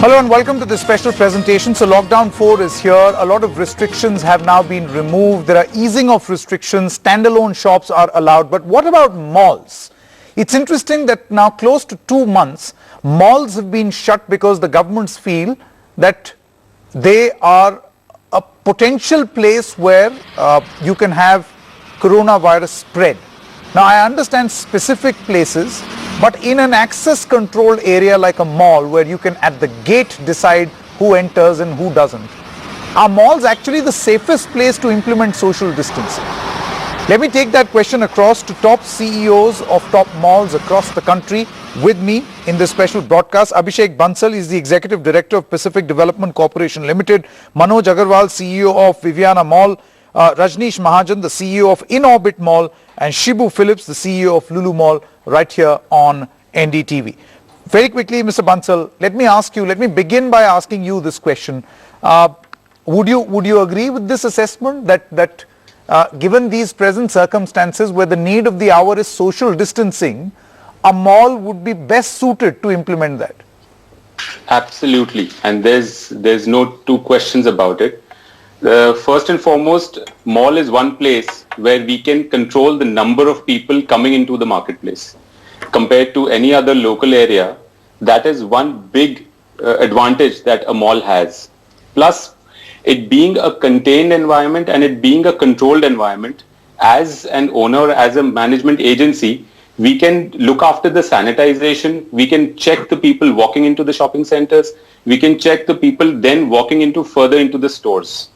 Hello and welcome to this special presentation. So lockdown 4 is here. A lot of restrictions have now been removed. There are easing of restrictions. Standalone shops are allowed. But what about malls? It's interesting that now close to 2 months, malls have been shut because the governments feel that they are a potential place where you can have coronavirus spread. Now I understand specific places, but in an access controlled area like a mall where you can at the gate decide who enters and who doesn't, are malls actually the safest place to implement social distancing? Let me take that question across to top CEOs of top malls across the country. With me in this special broadcast, Abhishek Bansal is the Executive Director of Pacific Development Corporation Limited, Manoj Agarwal, CEO of Viviana Mall, Rajneesh Mahajan, the CEO of In-Orbit Mall, and Shibu Phillips, the CEO of Lulu Mall, right here on NDTV. Very quickly, Mr. Bansal, let me begin by asking you this question. Would you agree with this assessment that given these present circumstances where the need of the hour is social distancing, a mall would be best suited to implement that? Absolutely, and there's no two questions about it. First and foremost, mall is one place where we can control the number of people coming into the marketplace. Compared to any other local area, that is one big advantage that a mall has. Plus, it being a contained environment and it being a controlled environment, as an owner, as a management agency, we can look after the sanitization, we can check the people walking into the shopping centers, we can check the people then walking into further into the stores.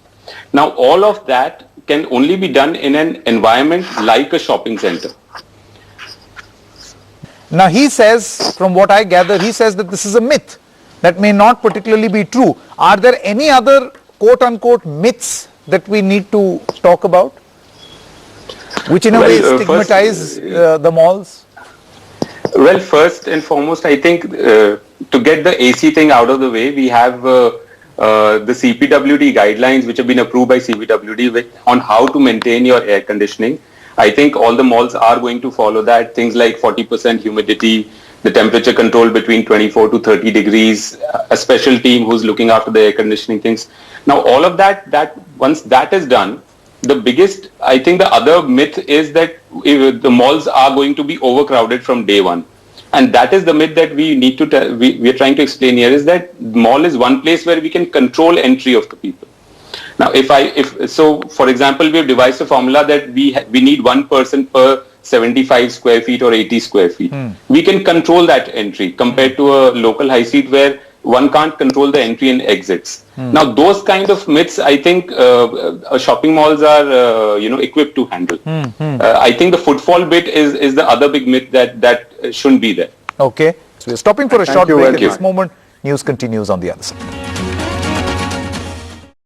Now, all of that can only be done in an environment like a shopping center. Now, he says, from what I gather, he says that this is a myth. That may not particularly be true. Are there any other quote-unquote myths that we need to talk about, which in a way stigmatize the malls? Well, first and foremost, I think to get the AC thing out of the way, we have the CPWD guidelines which have been approved by CPWD on how to maintain your air conditioning. I think all the malls are going to follow that. Things like 40% humidity, the temperature control between 24 to 30 degrees, a special team who's looking after the air conditioning things. Now, all of that once that is done, the biggest, I think the other myth is that the malls are going to be overcrowded from day one. And that is the myth that we need to we are trying to explain here, is that mall is one place where we can control entry of the people. Now, so for example, we have devised a formula that we need one person per 75 square feet or 80 square feet. We can control that entry compared to a local high street where one can't control the entry and exits. Now, those kind of myths, I think shopping malls are equipped to handle. I think the footfall bit is the other big myth that shouldn't be there. Okay, so we're stopping for a short break at this moment. News continues on the other side.